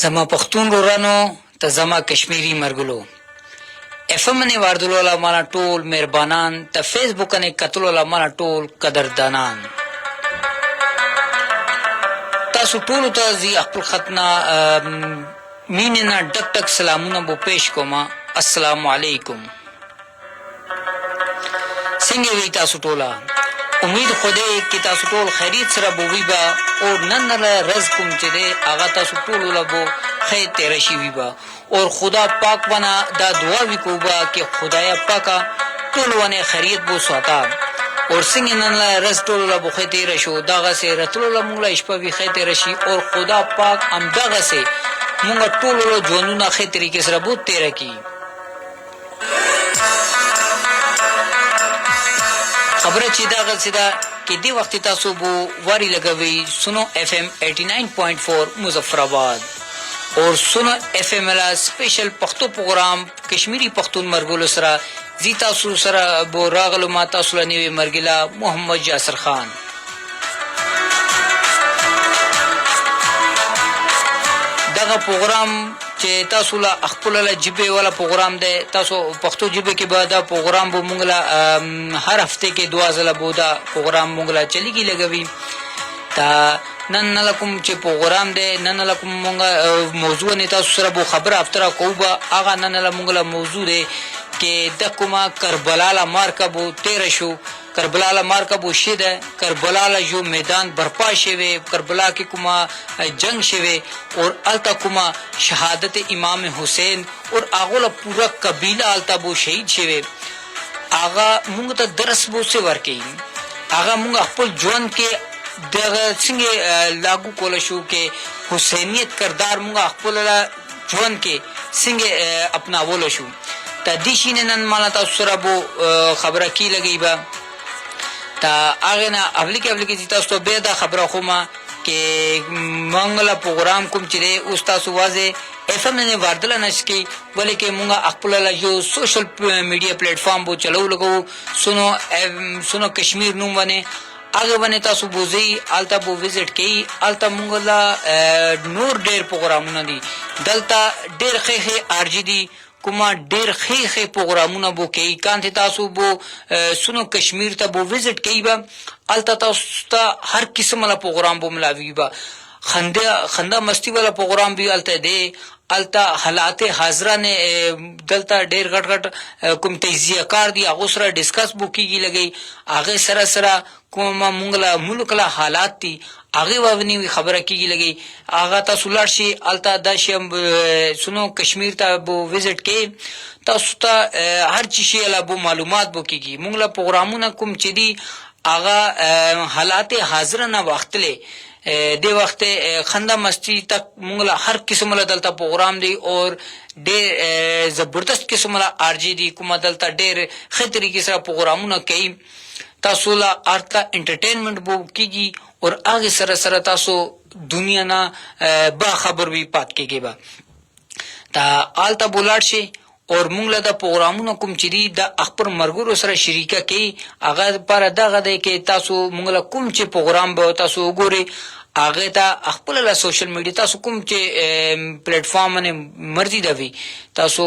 زما پښتون ورانو ته زما کشمیری مرګلو افم نه واردلو مالا ټول مهربانان ته فیسبوک نه کتلو مالا ټول قدردانان تاسو ټول ته زی خپل ختنا مینه ډک ډک سلامونه بو پیش کوما السلام علیکم څنګه وی تاسو ټولا امید خدای کی تاسو ټول خیریت سره بووی با او نن رزق کوم چې دی هغه تاسو ټول لبو خیر تیر شي وی با اور خدا پاک بنا دا دعا وی کوبا کہ خدایا پاکا ټول ونه خیریت بو ساته اور څنګه نن رزق ټول لبو خیر تیر شو داغه سه رتلو لمغه شپه وی خیر تیر شي اور خدا پاک ام داغه سه مونږ ټول له ژوندونه خیر طریقې سره بو تیر کی خبره چې دا غلسیدا کې دی وخت تاسو بو واری لګوي سنو اف ام 89.4 مظفر آباد اور سنو اف ام لا سپیشل پښتو پروګرام کشمیری پښتون مرګلو سره زی تاسو سره بو راغلو ما تاسو لنی مرګلا محمد یاسر خان دغه پروګرام چې تاسو لا خپل له جبه ولا پروګرام دی تاسو پښتو جبه کې به دا پروګرام به مونږ لا هر هفته کې 2 ځله بودا پروګرام مونږ لا چلیږي لګوي تا نن لکم چې پروګرام دی نن لکم مونږ موضوع نه تاسو سره بو خبر افترا کوبا هغه نن لا مونږ لا موضوع دی کې د کومه کربلا لا مارکا بو 13 شو کربلا لا مارکا بو شیده کربلا لا جو میدان برپا شوه کربلا کې کومه جنگ شوه اور التا کومه شهادت امام حسین اور هغه پورا قبیله التا بو شهید شوه هغه موږ ته درس بو څه ورکي هغه موږ خپل ژوند کې دغه څنګه لاگو کول شو کې حسینیت کردار موږ خپل ژوند کې څنګه اپناول شو تدیشین نن مالا تاسو سره بو خبره کی لګی با تا هغه نه ابلیکه تاسو ته به دا خبره خوما کې منګلا پروګرام کوم چې اوس تاسو واځي اف ام نه واردل نشکی بلکې مونږه خپل له you social media plate form بو چلو لګو سنو کشمیر نوم باندې هغه باندې تاسو بوزي التا بو وزټ کی التا مونږه نور ډیر پروګرامونه دي دلته ډیر خې ار جی دي کومه ډیر خې پروګرامونه بو کوي کانته تاسو بو سنو کشمیر ته بو وزټ کوي با التا تاسو ته هر قسم له پروګرام بو ملاوي با خنده مستی والا پروګرام بھی الته دی التا حالات حاضرہ نے دلتا ډیر غټ غټ کوم تجزیه کار دی هغه سره ډیسکس بو کیږي لګي هغه سره کوم مونږه ملک له حالات دي هغه وونی خبره کیږي لګي هغه تاسو لار شي التا د شم سنو کشمیر ته بو وزټ کی تاسو ته هر چی شی له بو معلومات بو کیږي مونږه پروګرامونه کوم چې دی هغه حالات حاضر نه وختله دی وخت خنده مستی تک مونږ هر قسم له دلته پروګرام دی اور ډېر زبردست قسم له ار جی دی کومه دلته ډېر ښه طریقې سره پروګرامونه کوي تاسو له ارتا انټرټینمنټ بو کیږي اور هغه سره تاسو دنیا نه با خبر وی پات کېږي با تا آلتا بولار شي اور مونږ له د پروګرامونو کوم چې دی د خپل مرګورو سره شریکه کوي هغه پر دغه دی کې تاسو مونږ له کوم چې پروګرام به تاسو وګورئ هغه ته خپل له سوشل میډیا تاسو کوم چې پلیټ فارم باندې مرضی دی تاسو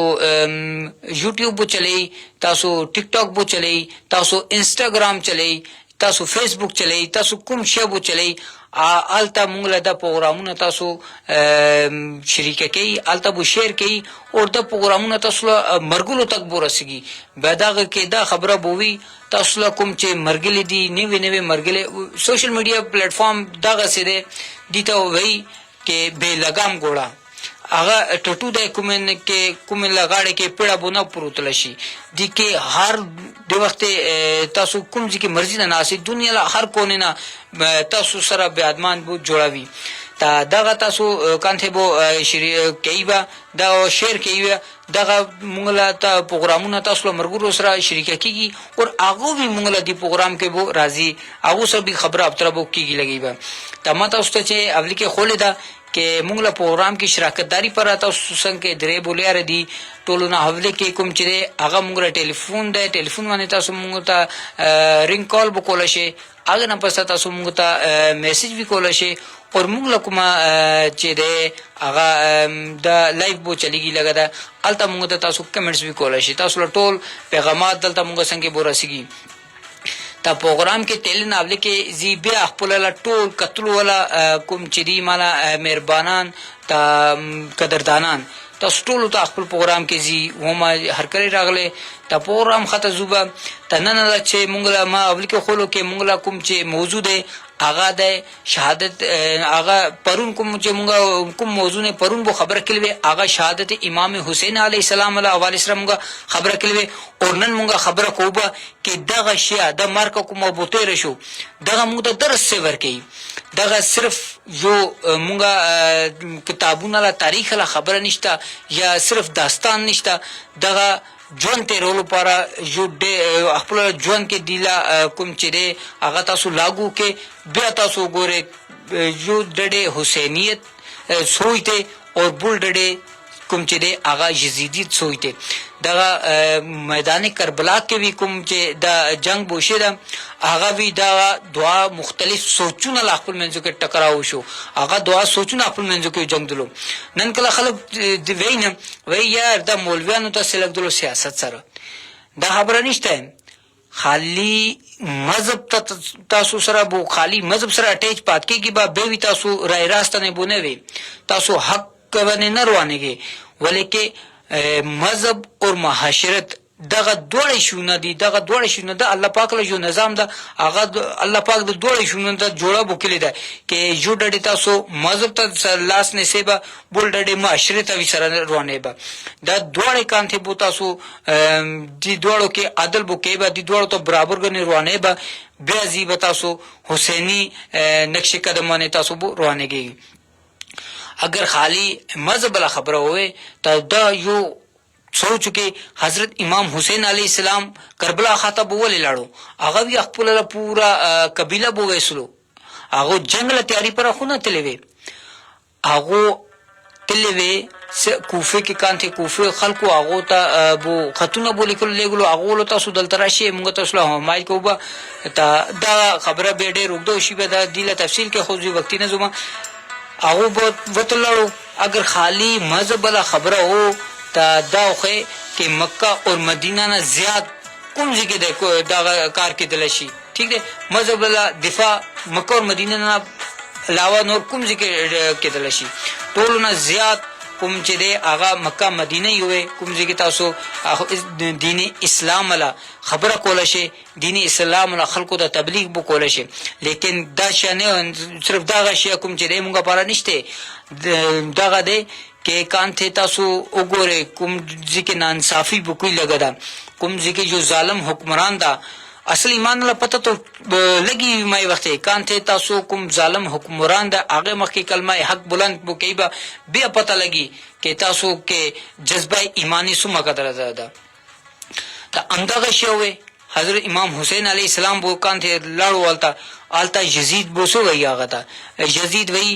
یوټیوب بو چلی تاسو ټیک ټاک بو چلی تاسو انسټاګرام چلی تاسو فیسبوک چلی تاسو کوم شی بو چلی آلتا مونږ له د پروګرامونو تاسو شریکه کوي آلتا بو شیر کوي او د پروګرامونو تاسو مرګلو تک بو رسیږي بعدغه کې دا خبره بووي تاسو له کوم چې مرګلې دي نیوي مرګلې سوشل میډیا پلیټ فارم دغه سره دي ته وایي کې به لګام ګوړه هغه ټټو د کومن کې کوم لغاړه کې پیړه بونه پروتل شي دي کې هر د وخت تاسو کوم ځکه مرزي نه ناسي دنیا له هر کونه نه تاسو سره بیادمان بو جوړاوي تا دغه تاسو کانته بو کیبا دا شیر کیبا دغه مونږ ته پروګرامونه تاسو مرګورو سره شریک کیږي او هغه وی مونږ دی پروګرام کې بو راځي هغه سره به خبره ابتر بو کیږي لګي با تمه تاسو ته چې اولی کې خولې دا کې مونږ له پروګرام کې شراکت داری پر تاسو څنګه درې بولیا ردی ټولونه حواله کې کوم چې هغه مونږ له ټلیفون باندې تاسو مونږ ته رینګ کال وکول شي هغه نه پس تاسو مونږ ته میسج وکول شي او مونږ له کومه چې ده هغه دا لایف بو چلیږي لګا دا الته مونږ ته تاسو کمنټس وکول شي تاسو ټول پیغامات دلته مونږ څنګه بورسیږي تا پروګرام کې تل نه اولی کې زی بیا خپل لا ټول قتل ولا کوم چې دی مالا مهربانان تا قدردانان تاسو ټول ته خپل پروګرام کې زی ومه هر کله راغله تا پروګرام خاطر زوبه تنن چې مونږ ما اولی کې خلو کې مونږ کوم چې موجود دی هغه د شهادت هغه پرون کوم چې مونږ کوم موضوع نه پرون بو خبر کړي هغه شهادت امام حسین علی السلام علیه السلام خبر کړي او نن مونږ خبره کوبه کې دغه شیا د مارک کوم بوتیر شو دغه مونږ ته درس ور کوي دغه صرف یو مونږ کتابونه لا تاریخ لا خبره نشته یا صرف داستان نشته دغه جون تیرولو پارا یو د خپل جون کې دیلا کوم چې دی هغه تاسو لاګو کې بیا تاسو ګوره یو د حسینیت سوچته او بل د کوم چې دی هغه یزیدیت سوچته دغه میدان کربلا کې وی کوم چې د جنگ بوشه ده هغه وی دا دعا مختلف سوچونه خپل منځو کې ټکراو شو هغه دعا سوچونه خپل منځو کې جنگ دلو نن کله خلک دی وینم وی یار د مولویانو ته سلګ دلو سیاست سره دا خبره نشته خالی مذهب تاسو سره بو خالی مذهب سره اٹیچ پات کې با به وی تاسو رای راسته نه بونه وی تاسو حق کوي نه روانيږي ولیکي مذهب او معاشرت دغه دوړې شونه دي دغه دوړې شونه د الله پاک له جو نظام ده هغه الله پاک د دوړې شونه ته جوړه وکړي ده کې جو ډډې تاسو مذهب ته لاس نسبه بول ډډې معاشرت ته سره روانه به د دوړې کانته بو تاسو دي دوړو کې عدل بو کې به دي دوړو ته برابر غني روانه به بیا زی به تاسو حسینی نقش قدمانه تاسو بو روانه کیږي اگر خالی مذهب لا خبره ہوئے تو دا یو سوچ کې حضرت امام حسین علیہ السلام کربلا خاطب ولې لاړو هغه وی خپل پورا قبیله بو وېسلو هغه جنگ له تیاری پر خونه تلوي هغه تلوي کوفه کې کانته کوفه خلکو هغه ته بو خطونه بو لیکل لګلو هغه له تاسو دلته راشي موږ تاسو له مای کوبه دا خبره به ډېر وګدو شي به دا د تفصیل کې خو وخت نه زما هغه وتلړو اگر خالی مذهب لا خبره هو تا دا خو کې مکه او مدینه نه زیات کوم ځای کې دا کار کې دل شي ٹھیک ده مذهب لا دفاع مکه او مدینه نه علاوه نور کوم ځای کې دل شي ټول نه زیات کوم چې دی هغه مکه مدینه یو کوم ځای کې تاسو دین اسلام لا خبره کول شي دین اسلام لا خلکو د تبلیغ بو کول شي لیکن دا شنه صرف دا شی کوم چې دی مونږه پاره نشته دا دی کې کانته تاسو وګوره کوم ځکه نانصافي بو کوي لګدا کوم ځکه جو ظالم حکمران دا اصل ایمان له پته ته لګي مې وخت کانته تاسو کوم ظالم حکمران دا هغه مخکې کلمه حق بلند بو کیبا بیا پته لګي کې تاسو کې جذبه ایمانی سم قدر ده تا اندغه شوه حضرت امام حسین علیہ السلام بو کانته لاړو ولتا آلتا یزید بو سو وی هغه تا یزید وی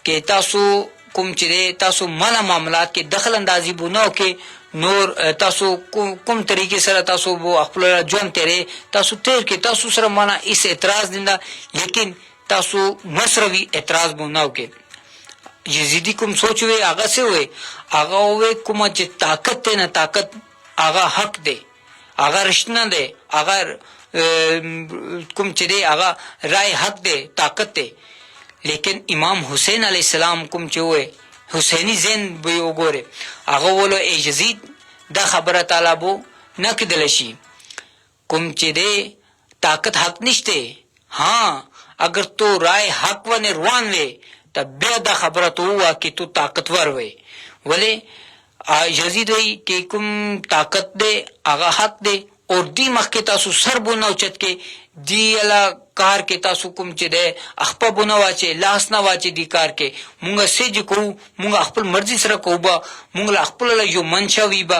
کې تاسو کوم چې تاسو مالا معاملات کې دخل اندازي بو نو کې نور تاسو کوم طریقې سره تاسو بو خپل ژوند تیرې تاسو تیر کې تاسو سره معنا اس اعتراض دیندا لیکن تاسو مشروعي اعتراض بو نو کې یزیدی کوم سوچوي هغه څه وي هغه وي کوم چې طاقت نه طاقت هغه حق دی هغه رښتینه دی هغه کوم چې دی هغه رائے حق دی طاقت دی لیکن امام حسین علیہ السلام کوم چې وي حسینی زین به وګوره هغه ولو یزید دا خبره تعالی بو نه کېدل شي کوم چې دی طاقت حق نشته ها اگر تو رائے حق ونه روان وي تب بیا دا خبره تو وا کې تو طاقتور وي ولی یزید وی کې کوم طاقت دی هغه حق دی اور دی مخ کې تاسو سر بونه اوچت کې دی الا کار کې تاسو کوم چې ده خپل بونه واچي لاس نه واچي دی کار کې مونږه سج کو مونږه خپل مرزي سره کوبا مونږ خپل له جو منشا ویبا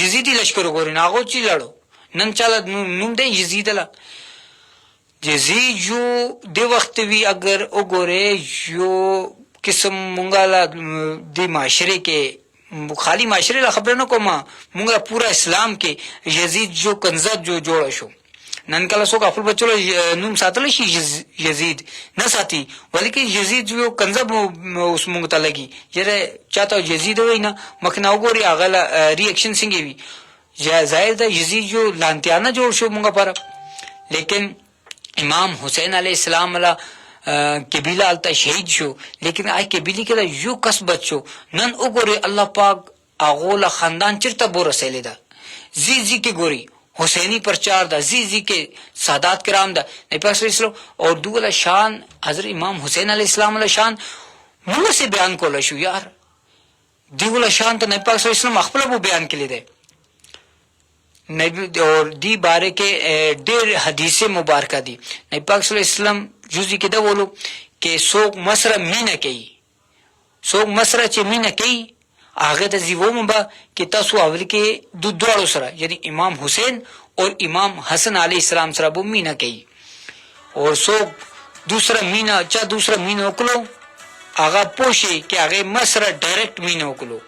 یزیدی لشکر وګورئ هغه چې لاړو نن چاله نوم دی یزید له یزید جو د وخت وی اگر وګورئ یو قسم مونږه د معاشره کې خالی معاشره لا خبره نه کومه مونږه پورا اسلام کې یزید جو کنزت جو جوړ شو نن کله څوک خپل بچو نوم ساتل شي یزید نه ساتي ولیکن یزید جو کنزب اوس مونږ ته لګي یره چاته یزید وینا مخنه وګوري هغه ریاکشن څنګه وي ظاهر ده یزید جو لانتیانه جوړ شو مونږه پر لیکن امام حسین علیہ السلام لا قبیله الته شهید شو لیکن آی قبیله کې یو کس بچو نن وګوري الله پاک هغه له خاندان چرته بو رسیدل ده زی کې ګوري حسینی پرچار دا زی کے سادات کرام دا نبی پاک صلی اللہ علیہ وسلم اور دولا شان حضرت امام حسین علیہ السلام علیہ شان منہ سے بیان کولا شو یار دیولا شان تو نبی پاک صلی اللہ علیہ وسلم اخبر وہ بیان کے لیے دے نبی اور دی بارے کے دیر حدیث مبارکہ دی نبی پاک صلی اللہ علیہ وسلم جوزی کے دا بولو کہ سوک مسرہ مینہ کئی سوک مسرہ چے مینہ کئی هغه د زیوم با کې تاسو اول کې دوړو سره یعنی امام حسین اور امام حسن علیہ السلام سره بو مینا کوي اور سو دوسرا مینا چا دوسرا مینا وکړو هغه پوښي کې هغه مسره ډایرکټ مینا وکړو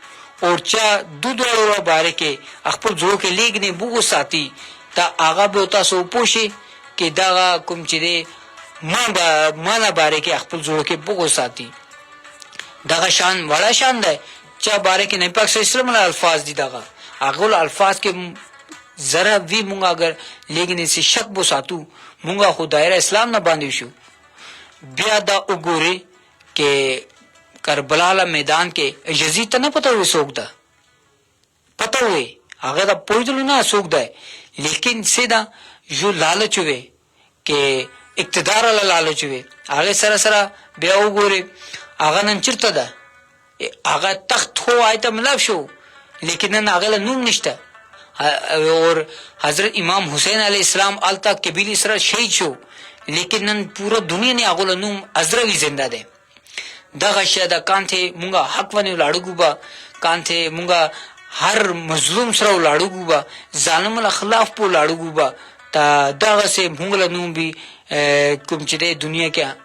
اور چا دوړو باره کې خپل جوړ کې لیګنه بوګو ساتي تا هغه به تاسو پوښي کې دا کوم چې ما باره کې خپل جوړ کې بوګو ساتي دا شان وړا شان ده چا باره کې نبی پاک صلی الله علیه وسلم الفاظ دي دغه هغه الفاظ کې ذرا وی مونږ اگر لیکن سے شک بو ساتو مونږه خدای اسلام نه باندې شو بیا دا وګوري کې کربلا میدان کې یزید ته نه پته وې څوک ده پته وې هغه دا پوهیدل نه څوک ده لیکن سیدا جو لالچ وې کې اقتدار له لالچ وې هغه سره سره بیا وګوري هغه نن چرته ده هغه تخت خو آیته ملاب شو لیکن نن هغه نوم نشته اور حضرت امام حسین علیہ السلام آلتا قبیلی سره شهید شو لیکن نن پورا دنیا نه هغه نوم ازروی زنده ده دغه شاده کانته مونږه حق ونه لاړو با کانته مونږه هر مظلوم سره لاړو با ظالم خلاف په لاړو با تا دغه سه مونږه نوم به کوم چې د دنیا کې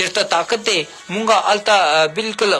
چرته طاقت دی مونږه التا بالکل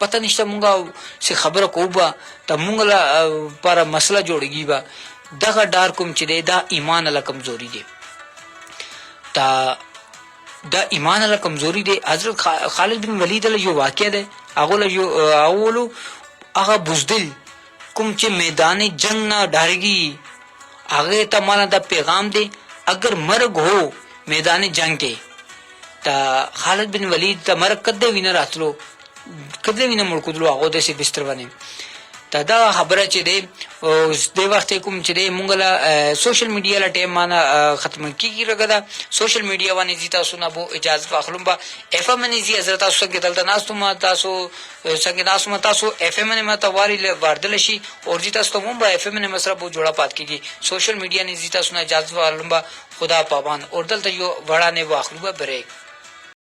پته نشته مونږه څه خبره کوبا ته مونږه پر مسله جوړیږي با دغه ډار کوم چې دا ایمان له کمزوري دی تا دا ایمان له کمزوري دی حضرت خالد بن ولید له یو واقعه ده هغه له یو اولو هغه بوزدل کوم چې میدان جنگ نه ډارګي هغه ته مالا دا پیغام دی اگر مرګ هو میدان جنگ کې تا خالد بن ولید تا مرګ کده وینه راتلو کده وینه مړ کودلو هغه د سي بستر باندې تا دا خبره چې دی اوس د وخت کوم چې دی مونږ لا سوشل میډیا لا ټیم معنا ختم کیږي رګدا سوشل میډیا باندې زیتا سونه بو اجازه واخلم با اف ام نه زی حضرت تاسو څنګه دلته ناس تاسو څنګه ناس تاسو اف ام نه متا واری واردل شي اور زیتا تاسو مونږ با اف ام نه مسره بو جوړه پات کیږي سوشل میډیا نه زیتا سونه اجازه واخلم با خدا پابان اور دلته یو وړا نه واخلو با بریک